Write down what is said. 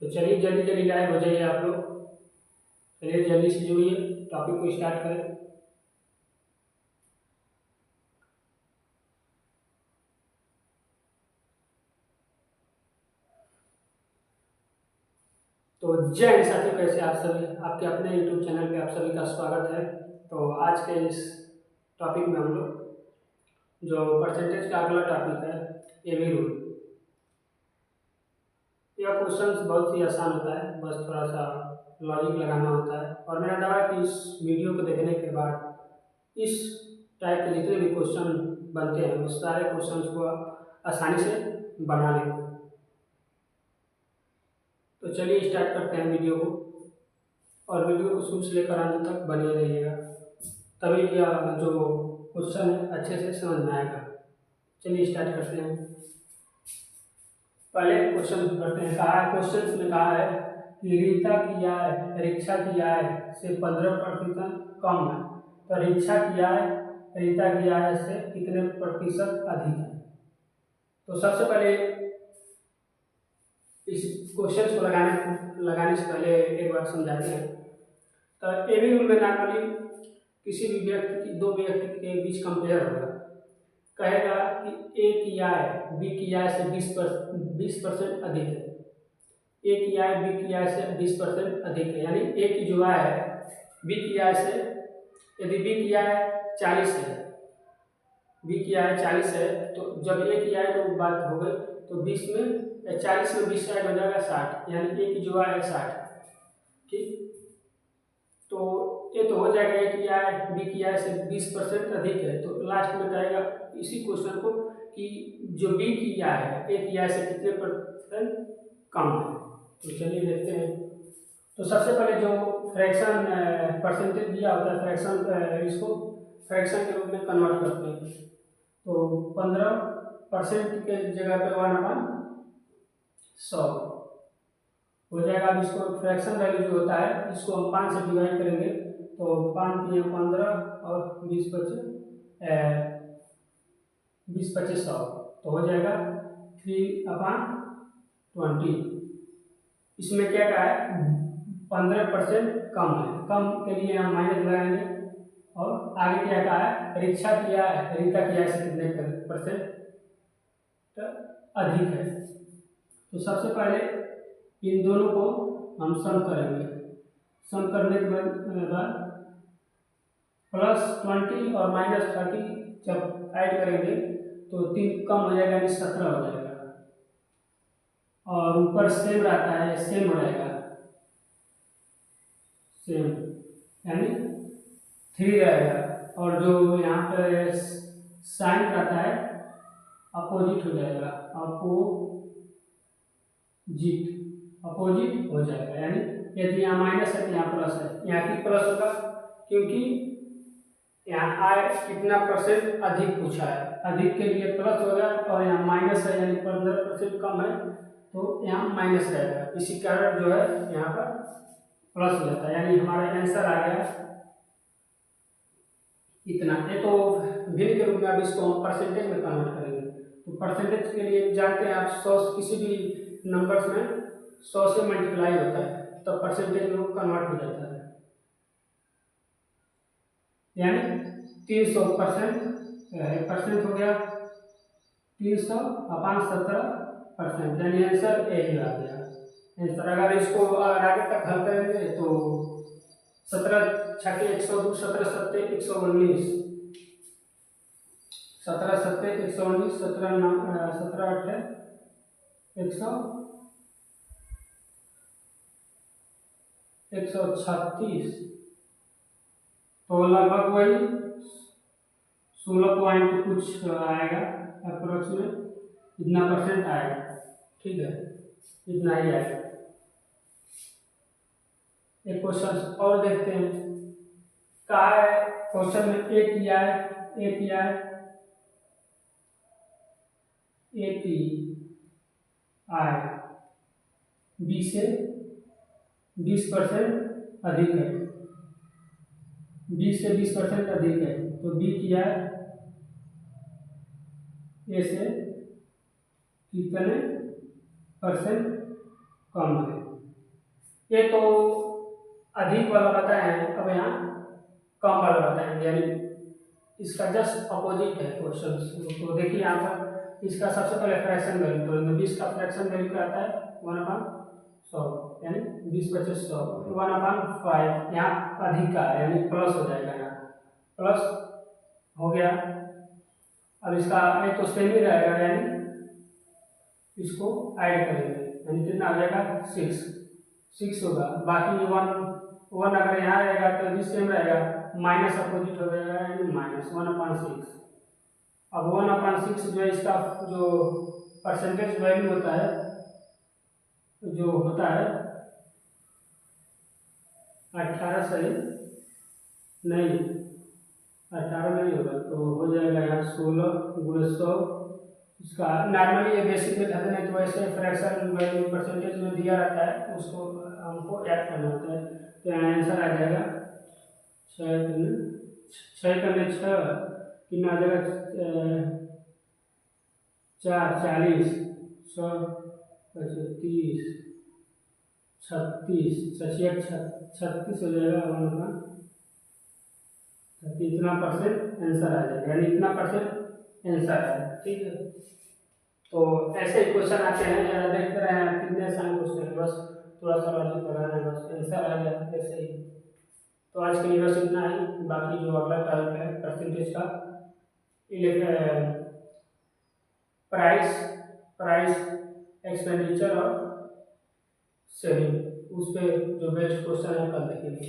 तो चलिए जल्दी जल्दी लाइव हो जाइए आप लोग। चलिए जल्दी से जुड़िए, टॉपिक को स्टार्ट करें। तो जय हिंद साथियों, कैसे आप सभी, आपके अपने यूट्यूब चैनल पे आप सभी का स्वागत है। तो आज के इस टॉपिक में हम लोग जो परसेंटेज का अगला टॉपिक है एबी रूल। यह क्वेश्चन बहुत ही आसान होता है, बस थोड़ा सा लॉजिक लगाना होता है। और मेरा दावा है कि इस वीडियो को देखने के बाद इस टाइप के जितने भी क्वेश्चन बनते हैं उस सारे क्वेश्चन को आप आसानी से बना लेंगे। तो चलिए स्टार्ट करते हैं वीडियो को, और वीडियो को शुरू से लेकर अंत तक बने रहिएगा, तभी यह जो क्वेश्चन है अच्छे से समझ में आएगा। चलिए स्टार्ट करते हैं। पहले क्वेश्चन करते हैं। कहा है, क्वेश्चन में कहा है कि रीता की आय रीक्षा की आय से 15% कम है, तो रीक्षा की आय रीता की आय से कितने प्रतिशत अधिक है। तो सबसे पहले इस क्वेश्चन को लगाने से पहले एक बार समझाते हैं। तो एबी रूल में नॉर्मली किसी भी व्यक्ति की दो व्यक्ति के बीच कंपेयर होगा, कहेगा कि ए की आय बी की आय से 20% अधिक है। ए की आय बी की आय से 20% अधिक है, यानी ए की जो आय है बी की आय से, यदि बी की आय 40 है, बी की आय 40 है, तो जब ए की आय तो बात हो गई, तो 20 में 40 में 20 ऐड हो जाएगा 60, यानी ए की जो आय है 60। ठीक, तो ये तो हो जाएगा ए की आय बी की आय से 20% अधिक है। तो लास्ट में कहेगा इसी क्वेश्चन को कि जो बी की आय है ए की आय से कितने % कम है। तो चलिए देखते हैं। तो सबसे पहले जो फ्रैक्शन परसेंटेज दिया होता है, फ्रैक्शन इसको फ्रैक्शन के रूप में कन्वर्ट करते हैं। तो 15% के जगह पे 1/100 हो जाएगा। अब इसको फ्रैक्शन वैल्यू जो होता है इसको हम 5 से डिवाइड करेंगे, तो 5 के 15 और 20 25 100, तो हो जाएगा 3/20। इसमें क्या कहा है, 15% कम है, कम के लिए हम माइनस लगाएंगे। और आगे क्या कहा है, रीक्षा की आय रीता की आय से कितने % अधिक है। तो सबसे पहले इन दोनों को हम सम करेंगे। सम करने के बाद +20 और -30 जब ऐड करेंगे तो 3 कम हो जाएगा, यानी 17 हो जाएगा। और ऊपर सेम रहता है, सेम हो जाएगा, सेम यानी 3 रहेगा। और जो यहाँ पर साइन रहता है अपोजिट हो जाएगा, अपोजिट हो जाएगा। यानी यदि यहाँ माइनस है तो यहाँ प्लस है, यहाँ की प्लस होगा, क्योंकि यहाँ आय कितना % अधिक पूछा है, अधिक के लिए प्लस होगा, और यहाँ माइनस है यानी 15% कम है, तो यहाँ माइनस रहेगा। इसी कारण जो है यहाँ पर प्लस हो जाता है, यानी हमारा आंसर आ गया इतना। ये तो भिन्न के रूप में, अब इसको हम परसेंटेज में कन्वर्ट करेंगे। तो परसेंटेज के लिए जानते हैं आप, 100 किसी भी नंबर्स में 100 से मल्टीप्लाई होता है तो परसेंटेज में कन्वर्ट हो जाता है, यानी 300% हो गया, 300/17%, यानी आंसर यही आ गया आंसर। अगर इसको आगे तक हल करेंगे तो 17 छके 102, 17 सत्ते 119, 17 सत्ते 119, 17 अठे 136, तो लगभग वही 16 पॉइंट कुछ आएगा, अप्रोक्सीमेट इतना % आएगा। ठीक है, इतना ही आएगा। एक क्वेश्चन और देखते हैं। कहा है क्वेश्चन में ए की आय बी से 20% अधिक है, बी से 20% अधिक है, तो बी की आय ए से कितने % कम है। ये तो अधिक वाला बताए हैं, अब यहाँ कम वाला बताएंगे, यानी इसका जस्ट अपोजिट है क्वेश्चन। तो देखिए यहाँ पर इसका सबसे पहले फ्रैक्शन वैल्यू, तो 20 का फ्रैक्शन वैल्यू क्या आता है 1/100, यानी 20 × 100 1/5, यहाँ अधिक का है यानी प्लस हो जाएगा, यहाँ प्लस हो गया। अब इसका एक तो सेम ही रहेगा, यानी इसको ऐड करेंगे, यानी कितना आ जाएगा 6 होगा। बाकी 1 अगर यहाँ रहेगा तो भी सेम रहेगा, माइनस अपोजिट हो जाएगा, यानी -1/6। अब 1/6 जो है इसका जो परसेंटेज वैल्यू होता है, जो होता है 18 सही नहीं, 18 नहीं होगा तो हो जाएगा यहाँ 16 × 100। इसका नॉर्मली ये बेसिक मेथड नहीं तो वैसे फ्रैक्शन वैल्यू परसेंटेज में दिया रहता है, उसको हमको ऐड करना होता है। तो यहाँ आंसर आ जाएगा 6 कितना आ जाएगा 4 40 100 30 36 36 हो जाएगा 1/30, इतना परसेंट आंसर आ जाएगा, यानी इतना परसेंट आंसर है। ठीक है, तो ऐसे ही क्वेश्चन आते हैं, देखते रहे हैं कितने आसान क्वेश्चन, बस थोड़ा सा लॉजिक लगाना है, बस आंसर आ जाए ऐसे ही। तो आज के लिए बस इतना ही, बाकी जो अगला टाइप है परसेंटेज का, प्राइस प्राइस एक्सपेंडिचर और सेविंग, उस पर जो बेस्ट क्वेश्चन है कल देखेंगे।